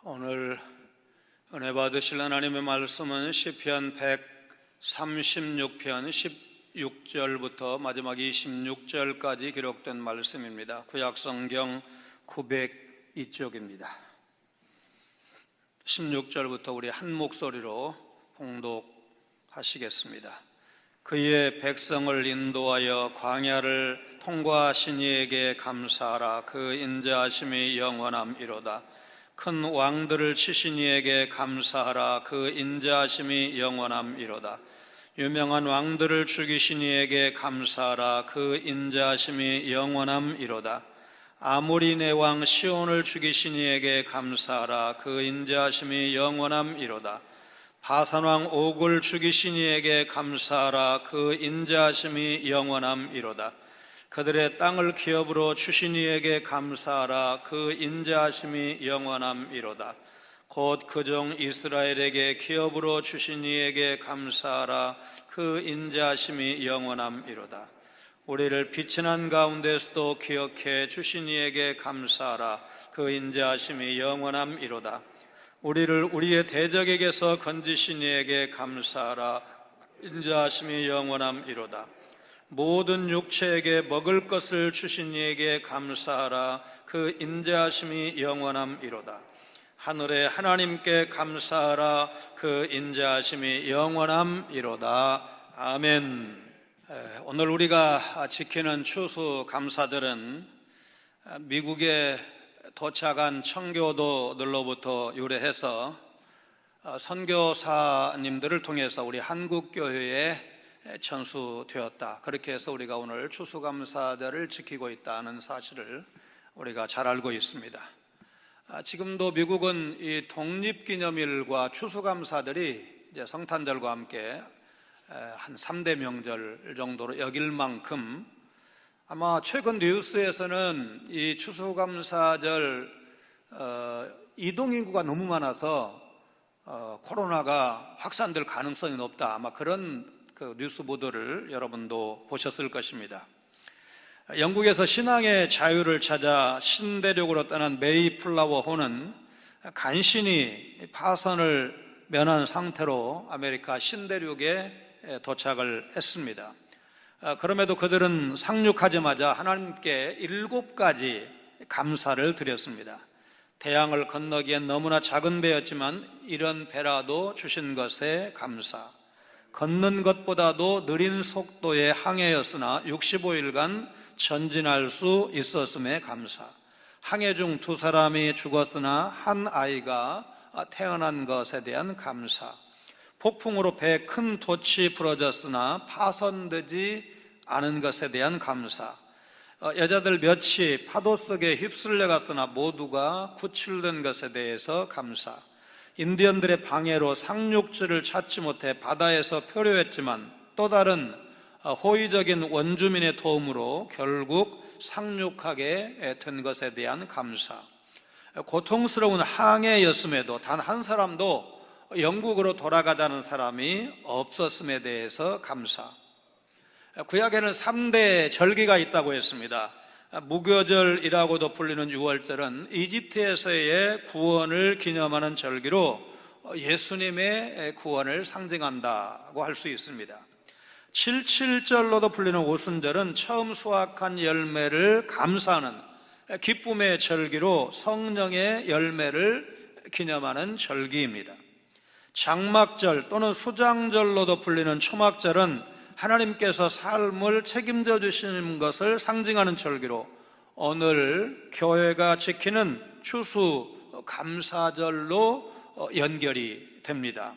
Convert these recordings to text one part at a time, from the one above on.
오늘 은혜 받으실 하나님의 말씀은 시편 136편 16절부터 마지막 26절까지 기록된 말씀입니다. 구약성경 902쪽입니다. 16절부터 우리 한 목소리로 봉독하시겠습니다. 그의 백성을 인도하여 광야를 통과하신 이에게 감사하라. 그 인자하심이 영원함이로다. 큰 왕들을 치신 이에게 감사하라. 그 인자하심이 영원함이로다. 유명한 왕들을 죽이신 이에게 감사하라. 그 인자하심이 영원함이로다. 아모리네 왕 시온을 죽이신 이에게 감사하라. 그 인자하심이 영원함이로다. 바산 왕 옥을 죽이신 이에게 감사하라. 그 인자하심이 영원함이로다. 그들의 땅을 기업으로 주신 이에게 감사하라. 그 인자하심이 영원함이로다. 곧 그 종 이스라엘에게 기업으로 주신 이에게 감사하라. 그 인자하심이 영원함이로다. 우리를 빛이 난 가운데서도 기억해 주신 이에게 감사하라. 그 인자하심이 영원함이로다. 우리를 우리의 대적에게서 건지신 이에게 감사하라. 인자하심이 영원함이로다. 모든 육체에게 먹을 것을 주신 이에게 감사하라. 그 인자하심이 영원함이로다. 하늘의 하나님께 감사하라. 그 인자하심이 영원함이로다. 아멘. 오늘 우리가 지키는 추수감사절은 미국에 도착한 청교도들로부터 유래해서 선교사님들을 통해서 우리 한국교회에 전수되었다. 그렇게 해서 우리가 오늘 추수감사절을 지키고 있다는 사실을 우리가 잘 알고 있습니다. 지금도 미국은 이 독립기념일과 추수감사절이 이제 성탄절과 함께 한 3대 명절 정도로 여길 만큼 아마 최근 뉴스에서는 이 추수감사절 이동인구가 너무 많아서 코로나가 확산될 가능성이 높다. 아마 그런 뉴스 보도를 여러분도 보셨을 것입니다. 영국에서 신앙의 자유를 찾아 신대륙으로 떠난 메이플라워 호는 간신히 파선을 면한 상태로 아메리카 신대륙에 도착을 했습니다. 그럼에도 그들은 상륙하자마자 하나님께 7가지 감사를 드렸습니다. 태양을 건너기엔 너무나 작은 배였지만 이런 배라도 주신 것에 감사. 걷는 것보다도 느린 속도의 항해였으나 65일간 전진할 수 있었음에 감사. 항해 중 2사람이 죽었으나 한 아이가 태어난 것에 대한 감사. 폭풍으로 배에 큰 돛이 부러졌으나 파손되지 않은 것에 대한 감사. 여자들 몇이 파도 속에 휩쓸려 갔으나 모두가 구출된 것에 대해서 감사. 인디언들의 방해로 상륙지를 찾지 못해 바다에서 표류했지만 또 다른 호의적인 원주민의 도움으로 결국 상륙하게 된 것에 대한 감사. 고통스러운 항해였음에도 단 한 사람도 영국으로 돌아가자는 사람이 없었음에 대해서 감사. 구약에는 3대 절기가 있다고 했습니다. 무교절이라고도 불리는 6월절은 이집트에서의 구원을 기념하는 절기로 예수님의 구원을 상징한다고 할 수 있습니다. 77절로도 불리는 오순절은 처음 수확한 열매를 감사하는 기쁨의 절기로 성령의 열매를 기념하는 절기입니다. 장막절 또는 수장절로도 불리는 초막절은 하나님께서 삶을 책임져 주시는 것을 상징하는 절기로 오늘 교회가 지키는 추수감사절로 연결이 됩니다.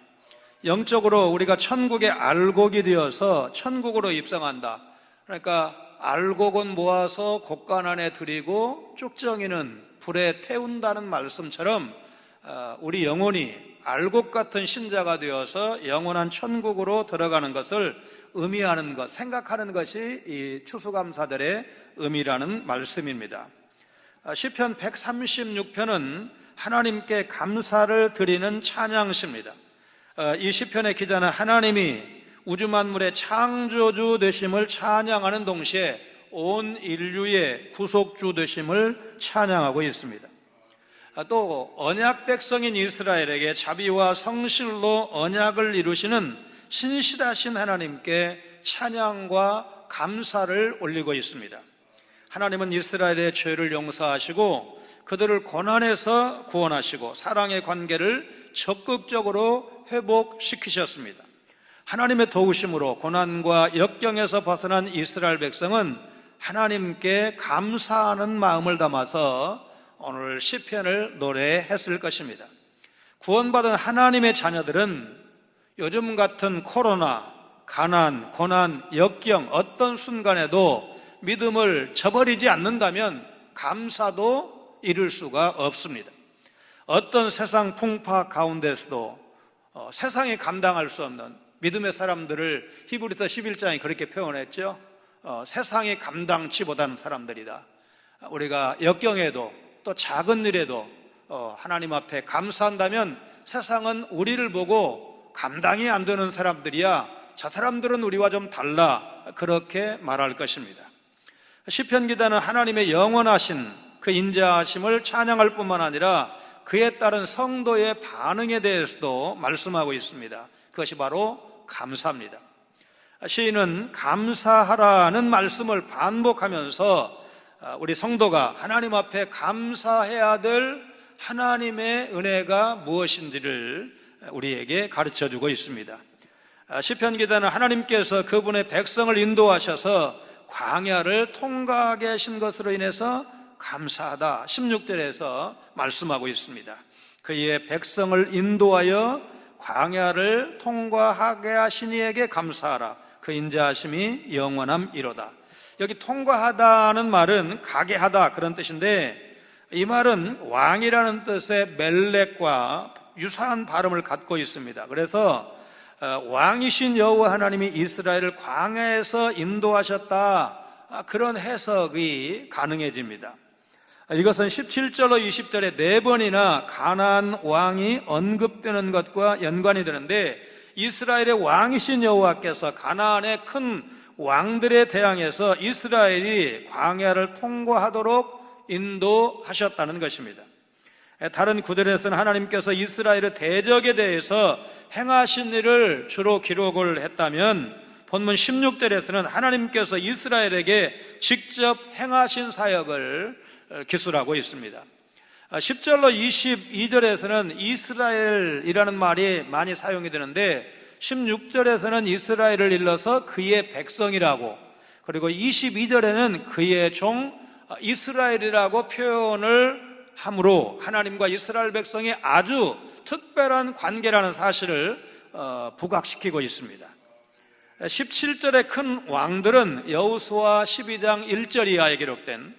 영적으로 우리가 천국의 알곡이 되어서 천국으로 입성한다. 그러니까 알곡은 모아서 곡간 안에 들이고 쭉정이는 불에 태운다는 말씀처럼 우리 영혼이 알곡 같은 신자가 되어서 영원한 천국으로 들어가는 것을 의미하는 것, 생각하는 것이 이 추수감사절의 의미라는 말씀입니다. 시편 136편은 하나님께 감사를 드리는 찬양시입니다. 이 시편의 기자는 하나님이 우주 만물의 창조주 되심을 찬양하는 동시에 온 인류의 구속주 되심을 찬양하고 있습니다. 또 언약 백성인 이스라엘에게 자비와 성실로 언약을 이루시는 신실하신 하나님께 찬양과 감사를 올리고 있습니다. 하나님은 이스라엘의 죄를 용서하시고 그들을 고난에서 구원하시고 사랑의 관계를 적극적으로 회복시키셨습니다. 하나님의 도우심으로 고난과 역경에서 벗어난 이스라엘 백성은 하나님께 감사하는 마음을 담아서 오늘 시편을 노래했을 것입니다. 구원받은 하나님의 자녀들은 요즘 같은 코로나, 가난, 고난, 역경 어떤 순간에도 믿음을 저버리지 않는다면 감사도 이룰 수가 없습니다. 어떤 세상 풍파 가운데서도 세상이 감당할 수 없는 믿음의 사람들을 히브리서 11장이 그렇게 표현했죠. 세상이 감당치 못하는 사람들이다. 우리가 역경에도 또 작은 일에도 하나님 앞에 감사한다면 세상은 우리를 보고 감당이 안 되는 사람들이야, 저 사람들은 우리와 좀 달라, 그렇게 말할 것입니다. 시편 기자는 하나님의 영원하신 그 인자하심을 찬양할 뿐만 아니라 그에 따른 성도의 반응에 대해서도 말씀하고 있습니다. 그것이 바로 감사입니다. 시인은 감사하라는 말씀을 반복하면서 우리 성도가 하나님 앞에 감사해야 될 하나님의 은혜가 무엇인지를 우리에게 가르쳐주고 있습니다. 시편 기자는 하나님께서 그분의 백성을 인도하셔서 광야를 통과하게 하신 것으로 인해서 감사하다 16절에서 말씀하고 있습니다. 그의 백성을 인도하여 광야를 통과하게 하신 이에게 감사하라. 그 인자하심이 영원함이로다. 여기 통과하다는 말은 가게 하다 그런 뜻인데, 이 말은 왕이라는 뜻의 멜렉과 유사한 발음을 갖고 있습니다. 그래서 왕이신 여호와 하나님이 이스라엘을 광야에서 인도하셨다, 그런 해석이 가능해집니다. 이것은 17절로 20절에 4번이나 가나안 왕이 언급되는 것과 연관이 되는데, 이스라엘의 왕이신 여호와께서 가나안의 큰 왕들에 대항해서 이스라엘이 광야를 통과하도록 인도하셨다는 것입니다. 다른 구절에서는 하나님께서 이스라엘의 대적에 대해서 행하신 일을 주로 기록을 했다면, 본문 16절에서는 하나님께서 이스라엘에게 직접 행하신 사역을 기술하고 있습니다. 10절로 22절에서는 이스라엘이라는 말이 많이 사용이 되는데, 16절에서는 이스라엘을 일러서 그의 백성이라고, 그리고 22절에는 그의 종 이스라엘이라고 표현을 함으로 하나님과 이스라엘 백성이 아주 특별한 관계라는 사실을 부각시키고 있습니다. 17절의 큰 왕들은 여호수아 12장 1절 이하에 기록된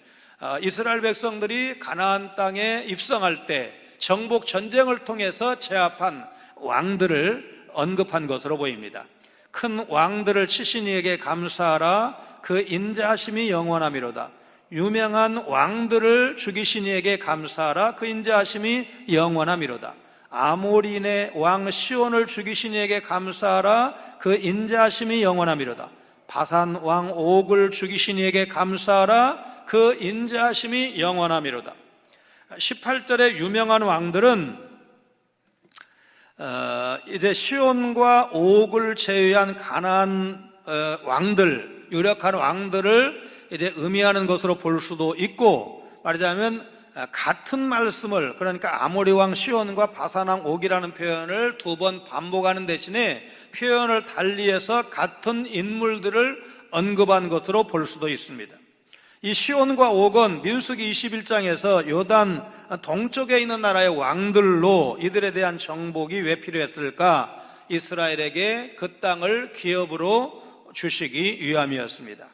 이스라엘 백성들이 가나안 땅에 입성할 때 정복 전쟁을 통해서 제압한 왕들을 언급한 것으로 보입니다. 큰 왕들을 치신 이에게 감사하라. 그 인자하심이 영원함이로다. 유명한 왕들을 죽이신 이에게 감사하라. 그 인자하심이 영원함이로다. 아모리인의 왕 시온을 죽이신 이에게 감사하라. 그 인자하심이 영원함이로다. 바산 왕 옥을 죽이신 이에게 감사하라. 그 인자하심이 영원함이로다. 18절의 유명한 왕들은 이제 시온과 옥을 제외한 가나안 왕들, 유력한 왕들을 이제 의미하는 것으로 볼 수도 있고, 말하자면 같은 말씀을, 그러니까 아모리 왕 시온과 바산 왕 옥이라는 표현을 2번 반복하는 대신에 표현을 달리해서 같은 인물들을 언급한 것으로 볼 수도 있습니다. 이 시온과 옥은 민수기 21장에서 요단 동쪽에 있는 나라의 왕들로 이들에 대한 정복이 왜 필요했을까? 이스라엘에게 그 땅을 기업으로 주시기 위함이었습니다.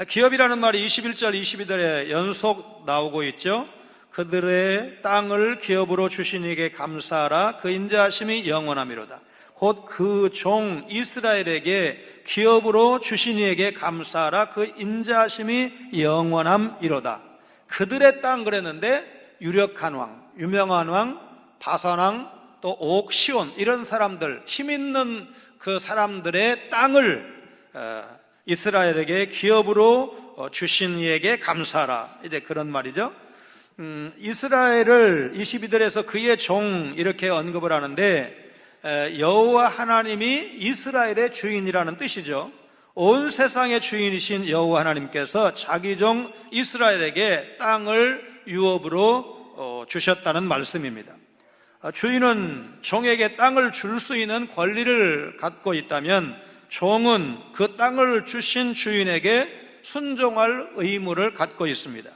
기업이라는 말이 21절, 22절에 연속 나오고 있죠. 그들의 땅을 기업으로 주신 이에게 감사하라. 그 인자하심이 영원함이로다. 곧 그 종 이스라엘에게 기업으로 주신 이에게 감사하라. 그 인자하심이 영원함이로다. 그들의 땅 그랬는데 유력한 왕, 유명한 왕, 바산 왕, 또 옥, 시온, 이런 사람들, 힘 있는 그 사람들의 땅을 이스라엘에게 기업으로 주신 이에게 감사하라. 이제 그런 말이죠. 이스라엘을 22절에서 그의 종 이렇게 언급을 하는데 여호와 하나님이 이스라엘의 주인이라는 뜻이죠. 온 세상의 주인이신 여호와 하나님께서 자기 종 이스라엘에게 땅을 유업으로 주셨다는 말씀입니다. 주인은 종에게 땅을 줄 수 있는 권리를 갖고 있다면 종은 그 땅을 주신 주인에게 순종할 의무를 갖고 있습니다.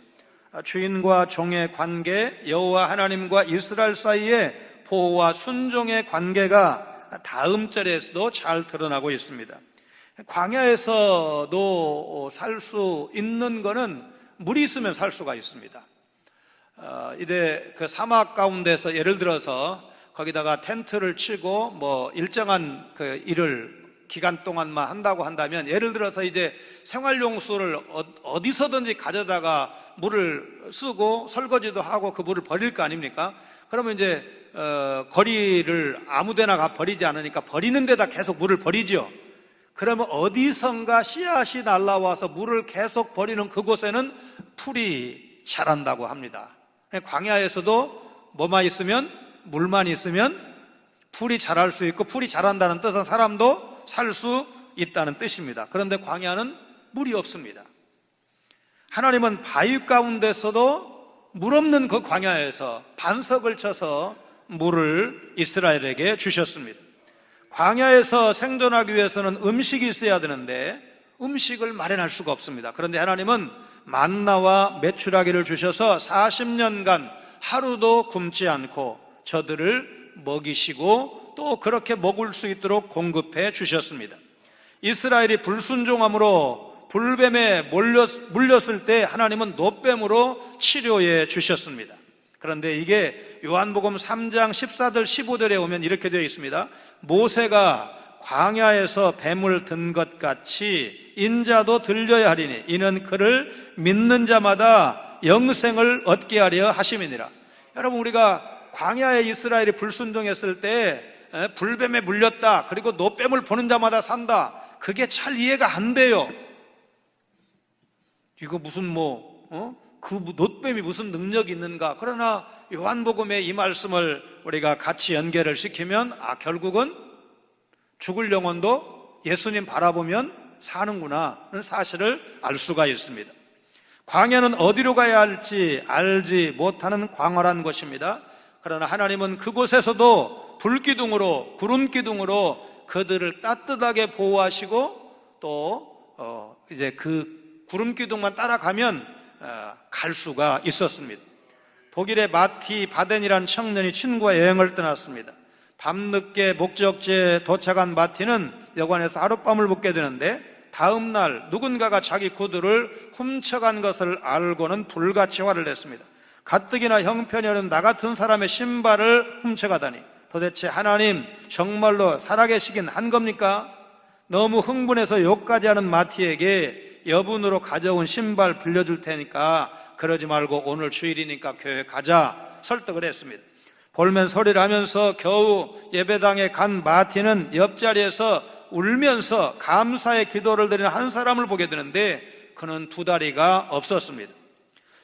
주인과 종의 관계, 여호와 하나님과 이스라엘 사이의 보호와 순종의 관계가 다음 절에서도 잘 드러나고 있습니다. 광야에서도 살 수 있는 거는 물이 있으면 살 수가 있습니다. 이제 그 사막 가운데서 예를 들어서 거기다가 텐트를 치고 뭐 일정한 그 일을 기간 동안만 한다고 한다면, 예를 들어서 이제 생활용수를 어디서든지 가져다가 물을 쓰고 설거지도 하고 그 물을 버릴 거 아닙니까? 그러면 이제 거리를 아무데나 가 버리지 않으니까 버리는 데다 계속 물을 버리죠. 그러면 어디선가 씨앗이 날라와서 물을 계속 버리는 그곳에는 풀이 자란다고 합니다. 광야에서도 뭐만 있으면, 물만 있으면 풀이 자랄 수 있고, 풀이 자란다는 뜻은 사람도 살 수 있다는 뜻입니다. 그런데 광야는 물이 없습니다. 하나님은 바위 가운데서도 물 없는 그 광야에서 반석을 쳐서 물을 이스라엘에게 주셨습니다. 광야에서 생존하기 위해서는 음식이 있어야 되는데 음식을 마련할 수가 없습니다. 그런데 하나님은 만나와 메추라기를 주셔서 40년간 하루도 굶지 않고 저들을 먹이시고 또 그렇게 먹을 수 있도록 공급해 주셨습니다. 이스라엘이 불순종함으로 불뱀에 물렸을 때 하나님은 노뱀으로 치료해 주셨습니다. 그런데 이게 요한복음 3장 14절 15절에 오면 이렇게 되어 있습니다. 모세가 광야에서 뱀을 든 것 같이 인자도 들려야 하리니 이는 그를 믿는 자마다 영생을 얻게 하려 하심이니라. 여러분, 우리가 광야에 이스라엘이 불순종했을 때 불뱀에 물렸다, 그리고 노뱀을 보는 자마다 산다, 그게 잘 이해가 안 돼요. 이거 무슨 그 노뱀이 무슨 능력이 있는가? 그러나 요한복음의 이 말씀을 우리가 같이 연결을 시키면 결국은 죽을 영혼도 예수님 바라보면 사는구나 하는 사실을 알 수가 있습니다. 광야는 어디로 가야 할지 알지 못하는 광활한 곳입니다. 그러나 하나님은 그곳에서도 불기둥으로, 구름기둥으로 그들을 따뜻하게 보호하시고 또 이제 그 구름기둥만 따라가면 갈 수가 있었습니다. 독일의 마티 바덴이라는 청년이 친구와 여행을 떠났습니다. 밤늦게 목적지에 도착한 마티는 여관에서 하룻밤을 묵게 되는데 다음 날 누군가가 자기 구두를 훔쳐간 것을 알고는 불같이 화를 냈습니다. 가뜩이나 형편이 어려운 나 같은 사람의 신발을 훔쳐가다니 도대체 하나님 정말로 살아계시긴 한 겁니까? 너무 흥분해서 욕까지 하는 마티에게 여분으로 가져온 신발 빌려줄 테니까 그러지 말고 오늘 주일이니까 교회 가자 설득을 했습니다. 볼멘 소리를 하면서 겨우 예배당에 간 마티는 옆자리에서 울면서 감사의 기도를 드리는 한 사람을 보게 되는데 그는 두 다리가 없었습니다.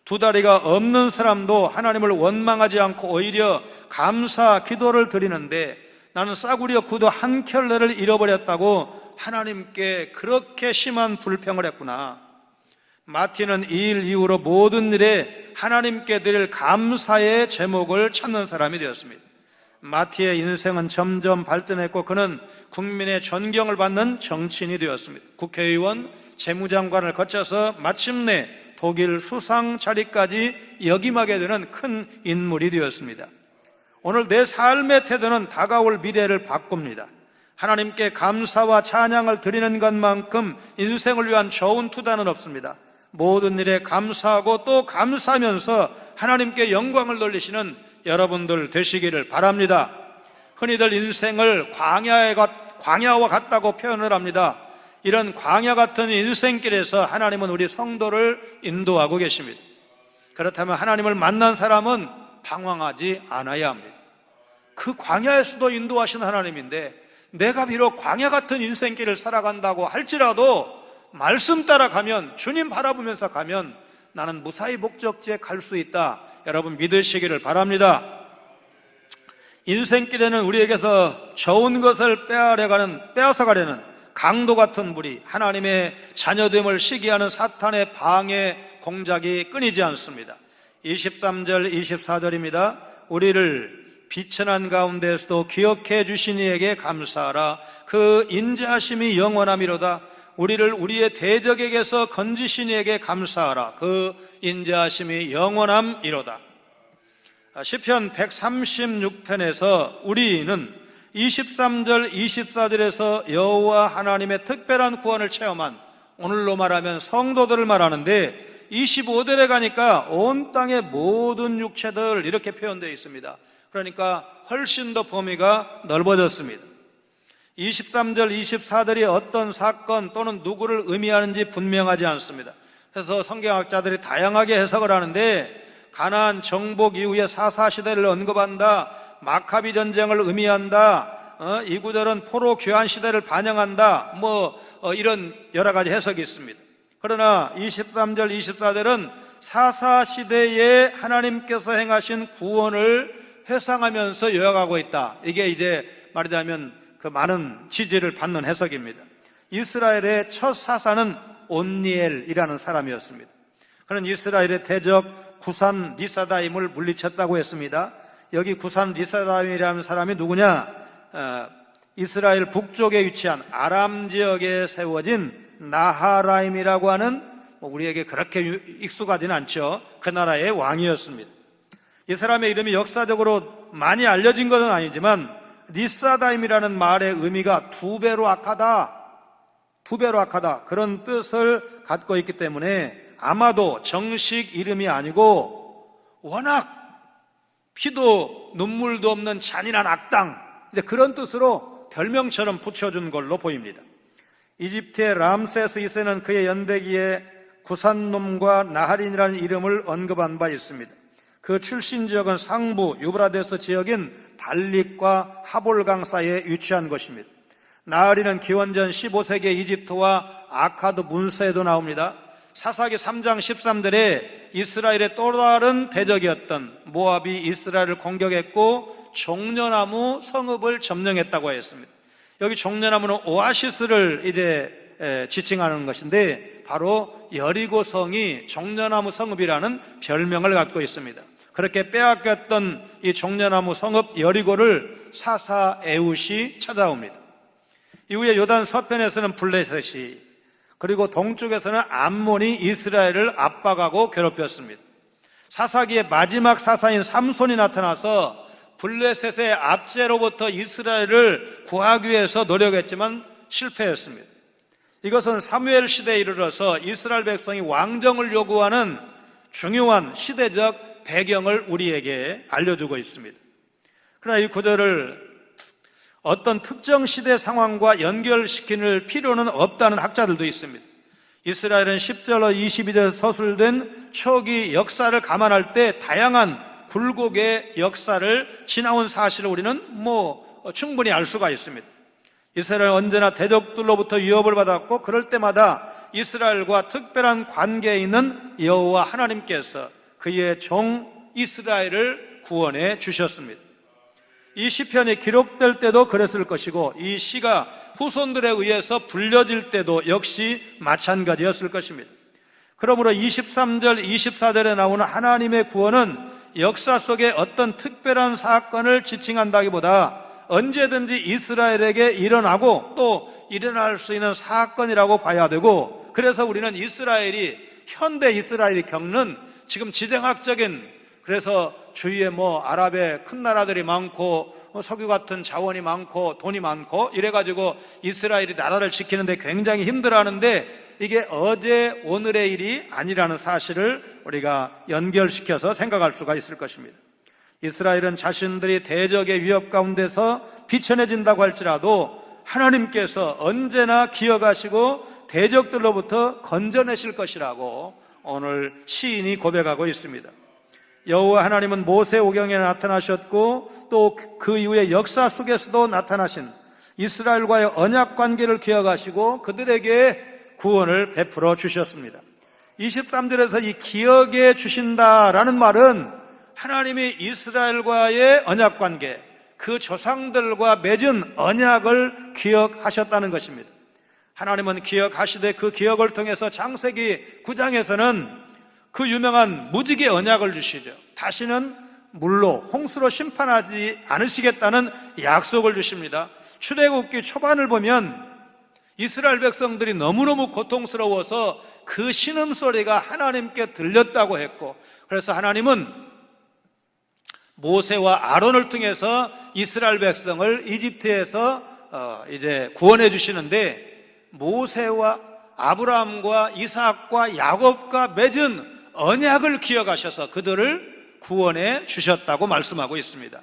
두 다리가 없는 사람도 하나님을 원망하지 않고 오히려 감사 기도를 드리는데 나는 싸구려 구두 한 켤레를 잃어버렸다고 하나님께 그렇게 심한 불평을 했구나. 마티는 이 일 이후로 모든 일에 하나님께 드릴 감사의 제목을 찾는 사람이 되었습니다. 마티의 인생은 점점 발전했고 그는 국민의 존경을 받는 정치인이 되었습니다. 국회의원, 재무장관을 거쳐서 마침내 독일 수상 자리까지 역임하게 되는 큰 인물이 되었습니다. 오늘 내 삶의 태도는 다가올 미래를 바꿉니다. 하나님께 감사와 찬양을 드리는 것만큼 인생을 위한 좋은 투자는 없습니다. 모든 일에 감사하고 또 감사하면서 하나님께 영광을 돌리시는 여러분들 되시기를 바랍니다. 흔히들 인생을 광야와 같다고 표현을 합니다. 이런 광야 같은 인생길에서 하나님은 우리 성도를 인도하고 계십니다. 그렇다면 하나님을 만난 사람은 방황하지 않아야 합니다. 그 광야에서도 인도하신 하나님인데 내가 비록 광야 같은 인생길을 살아간다고 할지라도 말씀 따라 가면, 주님 바라보면서 가면 나는 무사히 목적지에 갈 수 있다, 여러분 믿으시기를 바랍니다. 인생길에는 우리에게서 좋은 것을 빼앗아가려는 강도 같은 무리, 하나님의 자녀됨을 시기하는 사탄의 방해 공작이 끊이지 않습니다. 23절 24절입니다. 우리를 비천한 가운데서도 기억해 주신 이에게 감사하라. 그 인자하심이 영원함이로다. 우리를 우리의 대적에게서 건지신 이에게 감사하라. 그 인자하심이 영원함이로다. 시편 136편에서 우리는 23절 24절에서 여호와 하나님의 특별한 구원을 체험한, 오늘로 말하면 성도들을 말하는데, 25절에 가니까 온 땅의 모든 육체들 이렇게 표현되어 있습니다. 그러니까 훨씬 더 범위가 넓어졌습니다. 23절 24절이 어떤 사건 또는 누구를 의미하는지 분명하지 않습니다. 그래서 성경학자들이 다양하게 해석을 하는데, 가나안 정복 이후의 사사시대를 언급한다, 마카비 전쟁을 의미한다, 이 구절은 포로 교환 시대를 반영한다, 이런 여러 가지 해석이 있습니다. 그러나 23절 24절은 사사시대에 하나님께서 행하신 구원을 회상하면서 요약하고 있다. 이게 이제 말하자면 그 많은 지지를 받는 해석입니다. 이스라엘의 첫 사사는 온니엘이라는 사람이었습니다. 그는 이스라엘의 대적 구산 리사다임을 물리쳤다고 했습니다. 여기 구산 리사다임이라는 사람이 누구냐? 이스라엘 북쪽에 위치한 아람 지역에 세워진 나하라임이라고 하는, 우리에게 그렇게 익숙하지는 않죠. 그 나라의 왕이었습니다. 이 사람의 이름이 역사적으로 많이 알려진 것은 아니지만 리사다임이라는 말의 의미가 두 배로 악하다 그런 뜻을 갖고 있기 때문에 아마도 정식 이름이 아니고 워낙 피도 눈물도 없는 잔인한 악당, 이제 그런 뜻으로 별명처럼 붙여준 걸로 보입니다. 이집트의 람세스 2세는 그의 연대기에 구산놈과 나하린이라는 이름을 언급한 바 있습니다. 그 출신 지역은 상부 유브라데스 지역인 발릭과 하볼강 사이에 위치한 것입니다. 나하린은 기원전 15세기 이집트와 아카드 문서에도 나옵니다. 사사기 3장 13절에 이스라엘의 또 다른 대적이었던 모압이 이스라엘을 공격했고 종려나무 성읍을 점령했다고 했습니다. 여기 종려나무는 오아시스를 이제 지칭하는 것인데, 바로 여리고성이 종려나무 성읍이라는 별명을 갖고 있습니다. 그렇게 빼앗겼던 이 종려나무 성읍 여리고를 사사 에훗이 찾아옵니다. 이후에 요단 서편에서는 블레셋이, 그리고 동쪽에서는 암몬이 이스라엘을 압박하고 괴롭혔습니다. 사사기의 마지막 사사인 삼손이 나타나서 블레셋의 압제로부터 이스라엘을 구하기 위해서 노력했지만 실패했습니다. 이것은 사무엘 시대에 이르러서 이스라엘 백성이 왕정을 요구하는 중요한 시대적 배경을 우리에게 알려주고 있습니다. 그러나 이 구절을 어떤 특정 시대 상황과 연결시킬 필요는 없다는 학자들도 있습니다. 이스라엘은 10절로 22절 서술된 초기 역사를 감안할 때 다양한 굴곡의 역사를 지나온 사실을 우리는 충분히 알 수가 있습니다. 이스라엘은 언제나 대적들로부터 위협을 받았고, 그럴 때마다 이스라엘과 특별한 관계에 있는 여호와 하나님께서 그의 종 이스라엘을 구원해 주셨습니다. 이 시편이 기록될 때도 그랬을 것이고, 이 시가 후손들에 의해서 불려질 때도 역시 마찬가지였을 것입니다. 그러므로 23절, 24절에 나오는 하나님의 구원은 역사 속에 어떤 특별한 사건을 지칭한다기보다 언제든지 이스라엘에게 일어나고 또 일어날 수 있는 사건이라고 봐야 되고, 그래서 우리는 현대 이스라엘이 겪는 지금 지정학적인, 그래서 주위에 아랍의 큰 나라들이 많고 석유 같은 자원이 많고 돈이 많고 이래가지고 이스라엘이 나라를 지키는데 굉장히 힘들어하는데, 이게 어제 오늘의 일이 아니라는 사실을 우리가 연결시켜서 생각할 수가 있을 것입니다. 이스라엘은 자신들이 대적의 위협 가운데서 비천해진다고 할지라도 하나님께서 언제나 기억하시고 대적들로부터 건져내실 것이라고 오늘 시인이 고백하고 있습니다. 여호와 하나님은 모세오경에 나타나셨고 또 그 이후의 역사 속에서도 나타나신 이스라엘과의 언약 관계를 기억하시고 그들에게 구원을 베풀어 주셨습니다. 23절에서 이 기억해 주신다라는 말은 하나님이 이스라엘과의 언약관계, 그 조상들과 맺은 언약을 기억하셨다는 것입니다. 하나님은 기억하시되 그 기억을 통해서 창세기 9장에서는 그 유명한 무지개 언약을 주시죠. 다시는 물로, 홍수로 심판하지 않으시겠다는 약속을 주십니다. 출애굽기 초반을 보면 이스라엘 백성들이 너무너무 고통스러워서 그 신음소리가 하나님께 들렸다고 했고, 그래서 하나님은 모세와 아론을 통해서 이스라엘 백성을 이집트에서 이제 구원해 주시는데, 모세와 아브라함과 이삭과 야곱과 맺은 언약을 기억하셔서 그들을 구원해 주셨다고 말씀하고 있습니다.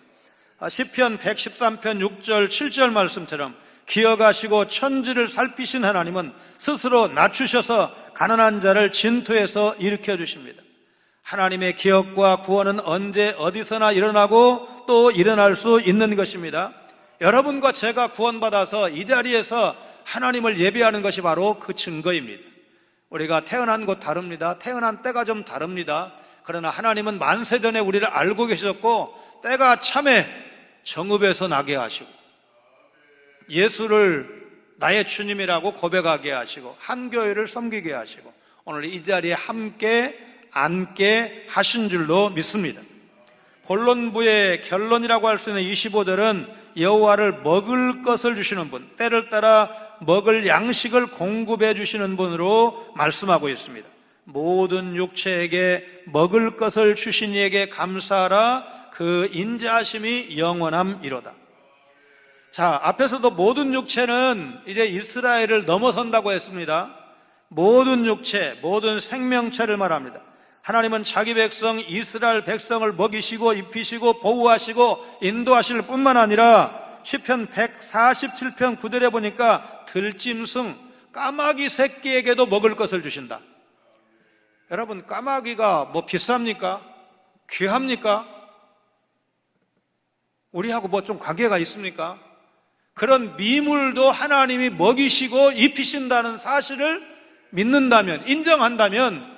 시편 113편 6절 7절 말씀처럼 기억하시고 천지를 살피신 하나님은 스스로 낮추셔서 가난한 자를 진토에서 일으켜 주십니다. 하나님의 기억과 구원은 언제 어디서나 일어나고 또 일어날 수 있는 것입니다. 여러분과 제가 구원받아서 이 자리에서 하나님을 예배하는 것이 바로 그 증거입니다. 우리가 태어난 곳 다릅니다. 태어난 때가 좀 다릅니다. 그러나 하나님은 만세 전에 우리를 알고 계셨고, 때가 참에 정읍에서 나게 하시고 예수를 나의 주님이라고 고백하게 하시고 한교회를 섬기게 하시고 오늘 이 자리에 함께 앉게 하신 줄로 믿습니다. 본론부의 결론이라고 할 수 있는 25절은 여호와를 먹을 것을 주시는 분, 때를 따라 먹을 양식을 공급해 주시는 분으로 말씀하고 있습니다. 모든 육체에게 먹을 것을 주신 이에게 감사하라. 그 인자하심이 영원함이로다. 자, 앞에서도 모든 육체는 이제 이스라엘을 넘어선다고 했습니다. 모든 육체, 모든 생명체를 말합니다. 하나님은 자기 백성 이스라엘 백성을 먹이시고 입히시고 보호하시고 인도하실 뿐만 아니라 시편 147편 9절에 보니까 들짐승, 까마귀 새끼에게도 먹을 것을 주신다. 여러분, 까마귀가 뭐 비쌉니까? 귀합니까? 우리하고 뭐 좀 관계가 있습니까? 그런 미물도 하나님이 먹이시고 입히신다는 사실을 믿는다면, 인정한다면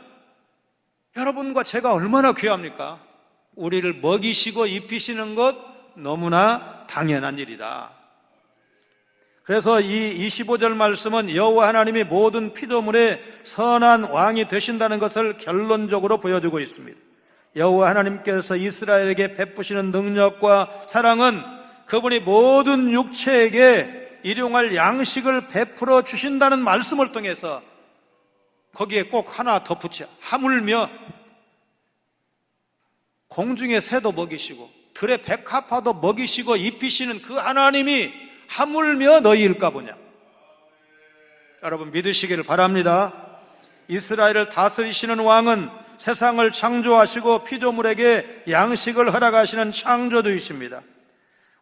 여러분과 제가 얼마나 귀합니까? 우리를 먹이시고 입히시는 것 너무나 당연한 일이다. 그래서 이 25절 말씀은 여호와 하나님이 모든 피조물의 선한 왕이 되신다는 것을 결론적으로 보여주고 있습니다. 여호와 하나님께서 이스라엘에게 베푸시는 능력과 사랑은 그분이 모든 육체에게 일용할 양식을 베풀어 주신다는 말씀을 통해서 거기에 꼭 하나 덧붙여, 하물며 공중의 새도 먹이시고 들의 백합화도 먹이시고 입히시는 그 하나님이 하물며 너희일까 보냐. 여러분 믿으시기를 바랍니다. 이스라엘을 다스리시는 왕은 세상을 창조하시고 피조물에게 양식을 허락하시는 창조주이십니다.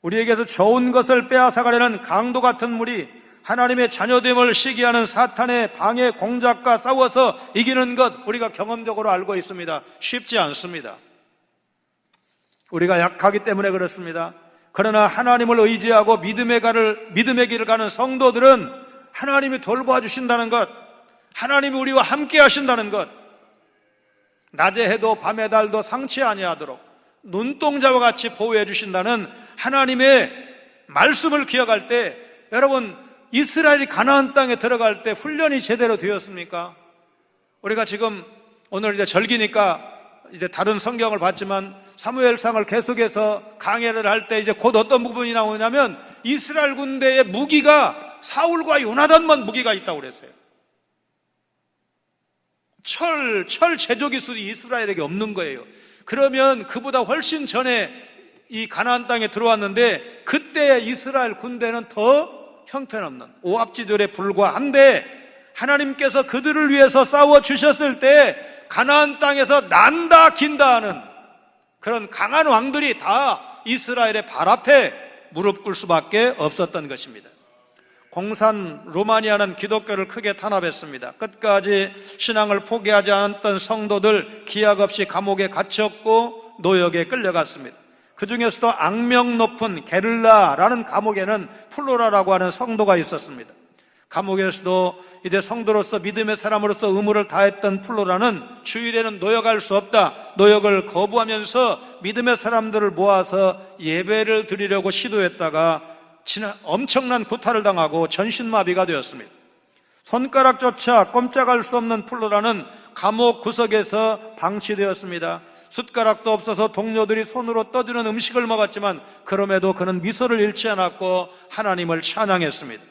우리에게서 좋은 것을 빼앗아가려는 강도 같은 물이 하나님의 자녀됨을 시기하는 사탄의 방해 공작과 싸워서 이기는 것, 우리가 경험적으로 알고 있습니다. 쉽지 않습니다. 우리가 약하기 때문에 그렇습니다. 그러나 하나님을 의지하고 믿음의 길을 가는 성도들은 하나님이 돌보아 주신다는 것, 하나님이 우리와 함께 하신다는 것, 낮에 해도 밤에 달도 상치 아니하도록 눈동자와 같이 보호해 주신다는 하나님의 말씀을 기억할 때, 여러분 이스라엘이 가나안 땅에 들어갈 때 훈련이 제대로 되었습니까? 우리가 지금 오늘 이제 절기니까 이제 다른 성경을 봤지만 사무엘상을 계속해서 강해를 할 때 이제 곧 어떤 부분이 나오냐면 이스라엘 군대의 무기가 사울과 요나단만 무기가 있다고 그랬어요. 철 제조 기술이 이스라엘에게 없는 거예요. 그러면 그보다 훨씬 전에 이 가나안 땅에 들어왔는데 그때 이스라엘 군대는 더 형편없는 오합지졸에 불과한데 하나님께서 그들을 위해서 싸워 주셨을 때 가나안 땅에서 난다 긴다 하는 그런 강한 왕들이 다 이스라엘의 발 앞에 무릎 꿇을 수밖에 없었던 것입니다. 공산 루마니아는 기독교를 크게 탄압했습니다. 끝까지 신앙을 포기하지 않았던 성도들 기약 없이 감옥에 갇혔고 노역에 끌려갔습니다. 그 중에서도 악명 높은 게릴라라는 감옥에는 플로라라고 하는 성도가 있었습니다. 감옥에서도 이제 성도로서 믿음의 사람으로서 의무를 다했던 플로라는 주일에는 노역할 수 없다, 노역을 거부하면서 믿음의 사람들을 모아서 예배를 드리려고 시도했다가 엄청난 구타를 당하고 전신마비가 되었습니다. 손가락조차 꼼짝할 수 없는 플로라는 감옥 구석에서 방치되었습니다. 숟가락도 없어서 동료들이 손으로 떠주는 음식을 먹었지만 그럼에도 그는 미소를 잃지 않았고 하나님을 찬양했습니다.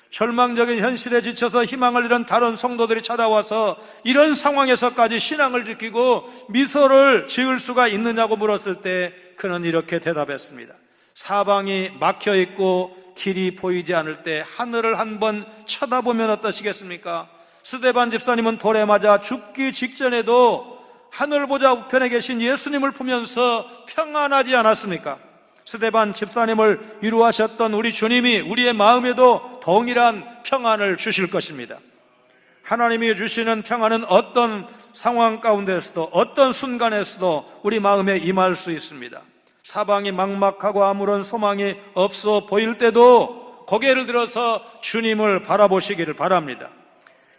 절망적인 현실에 지쳐서 희망을 잃은 다른 성도들이 찾아와서 이런 상황에서까지 신앙을 지키고 미소를 지을 수가 있느냐고 물었을 때 그는 이렇게 대답했습니다. 사방이 막혀 있고 길이 보이지 않을 때 하늘을 한번 쳐다보면 어떠시겠습니까? 스데반 집사님은 돌에 맞아 죽기 직전에도 하늘 보좌 우편에 계신 예수님을 보면서 평안하지 않았습니까? 스데반 집사님을 위로하셨던 우리 주님이 우리의 마음에도 동일한 평안을 주실 것입니다. 하나님이 주시는 평안은 어떤 상황 가운데서도 어떤 순간에서도 우리 마음에 임할 수 있습니다. 사방이 막막하고 아무런 소망이 없어 보일 때도 고개를 들어서 주님을 바라보시기를 바랍니다.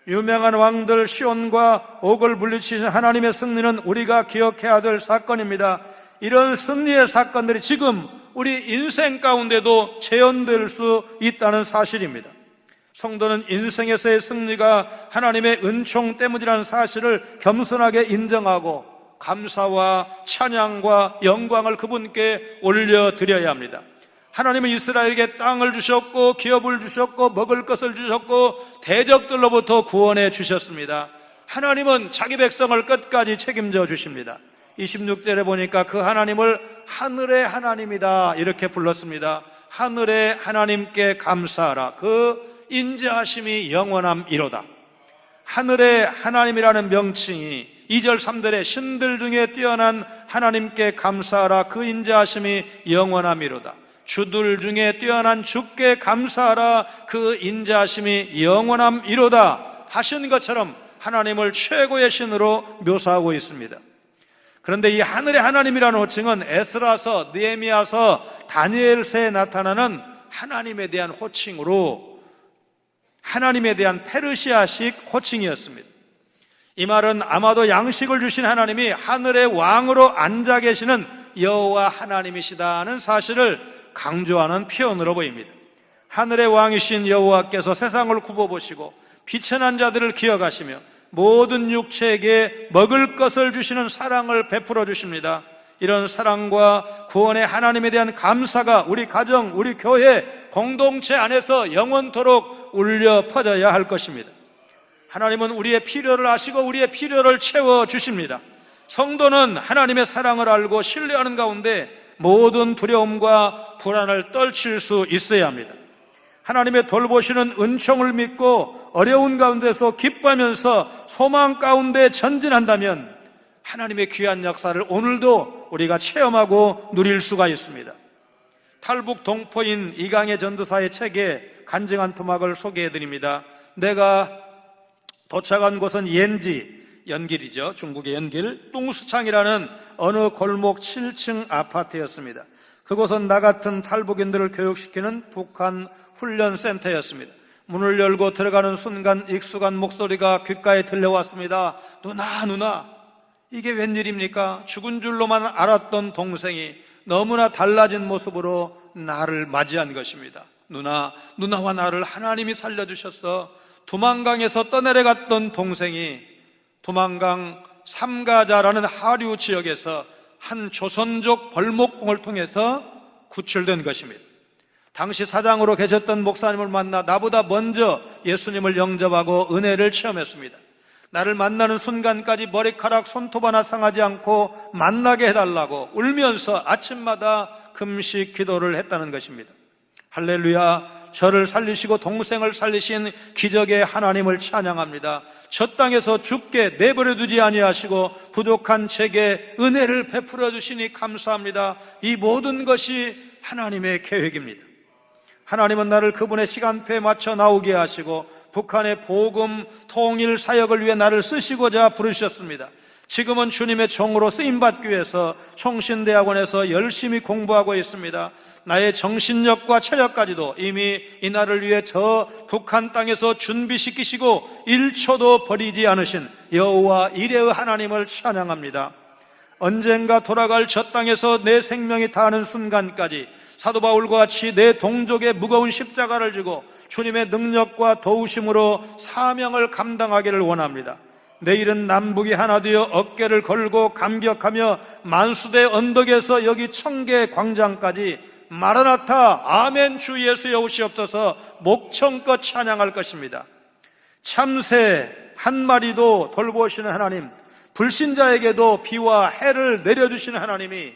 유명한 왕들 시온과 옥을 물리치신 하나님의 승리는 우리가 기억해야 될 사건입니다. 이런 승리의 사건들이 지금 우리 인생 가운데도 재현될 수 있다는 사실입니다. 성도는 인생에서의 승리가 하나님의 은총 때문이라는 사실을 겸손하게 인정하고 감사와 찬양과 영광을 그분께 올려드려야 합니다. 하나님은 이스라엘에게 땅을 주셨고 기업을 주셨고 먹을 것을 주셨고 대적들로부터 구원해 주셨습니다. 하나님은 자기 백성을 끝까지 책임져 주십니다. 26절에 보니까 그 하나님을 하늘의 하나님이다 이렇게 불렀습니다. 하늘의 하나님께 감사하라. 그 인자하심이 영원함이로다. 하늘의 하나님이라는 명칭이 2절 3절에 신들 중에 뛰어난 하나님께 감사하라. 그 인자하심이 영원함이로다. 주들 중에 뛰어난 주께 감사하라. 그 인자하심이 영원함이로다 하신 것처럼 하나님을 최고의 신으로 묘사하고 있습니다. 그런데 이 하늘의 하나님이라는 호칭은 에스라서, 느헤미야서, 다니엘서에 나타나는 하나님에 대한 호칭으로 하나님에 대한 페르시아식 호칭이었습니다. 이 말은 아마도 양식을 주신 하나님이 하늘의 왕으로 앉아 계시는 여호와 하나님이시다는 사실을 강조하는 표현으로 보입니다. 하늘의 왕이신 여호와께서 세상을 굽어보시고 비천한 자들을 기억하시며 모든 육체에게 먹을 것을 주시는 사랑을 베풀어 주십니다. 이런 사랑과 구원의 하나님에 대한 감사가 우리 가정, 우리 교회, 공동체 안에서 영원토록 울려 퍼져야 할 것입니다. 하나님은 우리의 필요를 아시고 우리의 필요를 채워 주십니다. 성도는 하나님의 사랑을 알고 신뢰하는 가운데 모든 두려움과 불안을 떨칠 수 있어야 합니다. 하나님의 돌보시는 은총을 믿고 어려운 가운데서 기뻐하면서 소망 가운데 전진한다면 하나님의 귀한 역사를 오늘도 우리가 체험하고 누릴 수가 있습니다. 탈북 동포인 이강의 전도사의 책에 간증한 토막을 소개해드립니다. 내가 도착한 곳은 연길이죠. 중국의 연길 뚱수창이라는 어느 골목 7층 아파트였습니다. 그곳은 나 같은 탈북인들을 교육시키는 북한 훈련센터였습니다. 문을 열고 들어가는 순간 익숙한 목소리가 귓가에 들려왔습니다. 누나, 이게 웬일입니까? 죽은 줄로만 알았던 동생이 너무나 달라진 모습으로 나를 맞이한 것입니다. 누나와 나를 하나님이 살려주셨어. 두만강에서 떠내려갔던 동생이 두만강 삼가자라는 하류 지역에서 한 조선족 벌목공을 통해서 구출된 것입니다. 당시 사장으로 계셨던 목사님을 만나 나보다 먼저 예수님을 영접하고 은혜를 체험했습니다. 나를 만나는 순간까지 머리카락 손톱 하나 상하지 않고 만나게 해달라고 울면서 아침마다 금식 기도를 했다는 것입니다. 할렐루야. 저를 살리시고 동생을 살리신 기적의 하나님을 찬양합니다. 저 땅에서 죽게 내버려 두지 아니하시고 부족한 제게 은혜를 베풀어 주시니 감사합니다. 이 모든 것이 하나님의 계획입니다. 하나님은 나를 그분의 시간표에 맞춰 나오게 하시고 북한의 복음 통일 사역을 위해 나를 쓰시고자 부르셨습니다. 지금은 주님의 종으로 쓰임받기 위해서 총신대학원에서 열심히 공부하고 있습니다. 나의 정신력과 체력까지도 이미 이날을 위해 저 북한 땅에서 준비시키시고 1초도 버리지 않으신 여호와 이레의 하나님을 찬양합니다. 언젠가 돌아갈 저 땅에서 내 생명이 다하는 순간까지 사도 바울과 같이 내 동족의 무거운 십자가를 지고 주님의 능력과 도우심으로 사명을 감당하기를 원합니다. 내일은 남북이 하나 되어 어깨를 걸고 감격하며 만수대 언덕에서 여기 청계 광장까지 마라나타 아멘 주 예수여 오시옵소서 목청껏 찬양할 것입니다. 참새 한 마리도 돌보시는 하나님, 불신자에게도 비와 해를 내려주시는 하나님이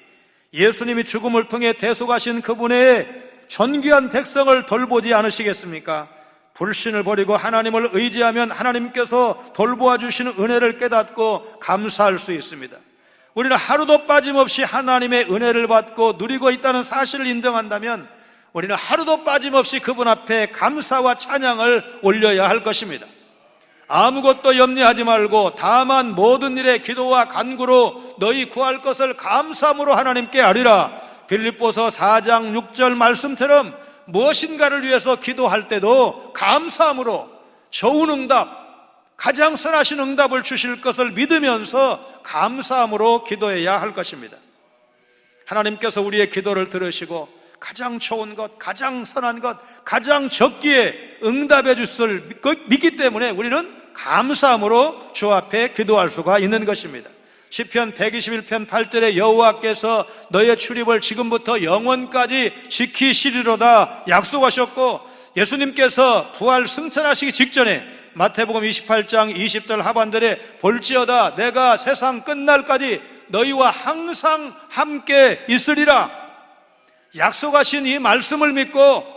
예수님이 죽음을 통해 대속하신 그분의 존귀한 백성을 돌보지 않으시겠습니까? 불신을 버리고 하나님을 의지하면 하나님께서 돌보아 주시는 은혜를 깨닫고 감사할 수 있습니다. 우리는 하루도 빠짐없이 하나님의 은혜를 받고 누리고 있다는 사실을 인정한다면 우리는 하루도 빠짐없이 그분 앞에 감사와 찬양을 올려야 할 것입니다. 아무것도 염려하지 말고 다만 모든 일에 기도와 간구로 너희 구할 것을 감사함으로 하나님께 아뢰라. 빌립보서 4장 6절 말씀처럼 무엇인가를 위해서 기도할 때도 감사함으로 좋은 응답, 가장 선하신 응답을 주실 것을 믿으면서 감사함으로 기도해야 할 것입니다. 하나님께서 우리의 기도를 들으시고 가장 좋은 것, 가장 선한 것, 가장 적기에 응답해 주실 믿기 때문에 우리는 감사함으로 주 앞에 기도할 수가 있는 것입니다. 시편 121편 8절에 여호와께서 너의 출입을 지금부터 영원까지 지키시리로다 약속하셨고, 예수님께서 부활 승천하시기 직전에 마태복음 28장 20절 하반절에 볼지어다 내가 세상 끝날까지 너희와 항상 함께 있으리라 약속하신 이 말씀을 믿고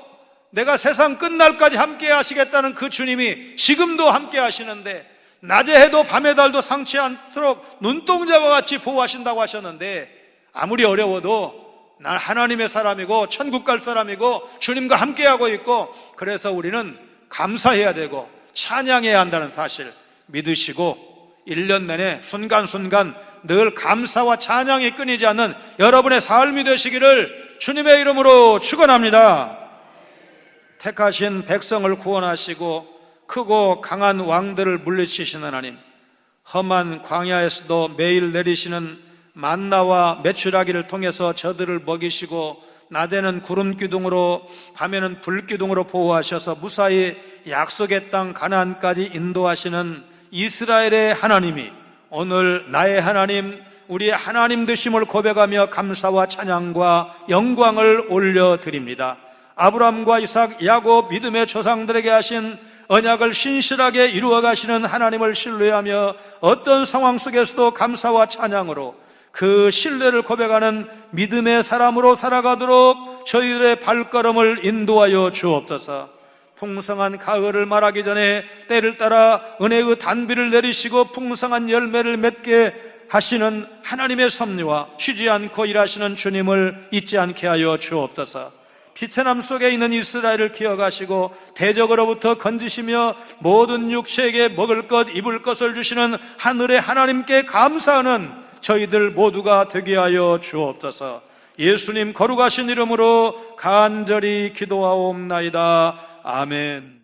내가 세상 끝날까지 함께 하시겠다는 그 주님이 지금도 함께 하시는데, 낮에 해도 밤에 달도 상치 않도록 눈동자와 같이 보호하신다고 하셨는데, 아무리 어려워도 난 하나님의 사람이고 천국 갈 사람이고 주님과 함께하고 있고, 그래서 우리는 감사해야 되고 찬양해야 한다는 사실 믿으시고 1년 내내 순간순간 늘 감사와 찬양이 끊이지 않는 여러분의 삶이 되시기를 주님의 이름으로 축원합니다. 택하신 백성을 구원하시고 크고 강한 왕들을 물리치시는 하나님, 험한 광야에서도 매일 내리시는 만나와 메추라기를 통해서 저들을 먹이시고 낮에는 구름 기둥으로 밤에는 불 기둥으로 보호하셔서 무사히 약속의 땅 가나안까지 인도하시는 이스라엘의 하나님이 오늘 나의 하나님, 우리의 하나님 되심을 고백하며 감사와 찬양과 영광을 올려드립니다. 아브라함과 이삭, 야곱 믿음의 조상들에게 하신 언약을 신실하게 이루어 가시는 하나님을 신뢰하며 어떤 상황 속에서도 감사와 찬양으로 그 신뢰를 고백하는 믿음의 사람으로 살아가도록 저희들의 발걸음을 인도하여 주옵소서. 풍성한 가을을 말하기 전에 때를 따라 은혜의 단비를 내리시고 풍성한 열매를 맺게 하시는 하나님의 섭리와 쉬지 않고 일하시는 주님을 잊지 않게 하여 주옵소서. 지체남 속에 있는 이스라엘을 기억하시고 대적으로부터 건지시며 모든 육체에게 먹을 것 입을 것을 주시는 하늘의 하나님께 감사하는 저희들 모두가 되게 하여 주옵소서. 예수님 거룩하신 이름으로 간절히 기도하옵나이다. 아멘.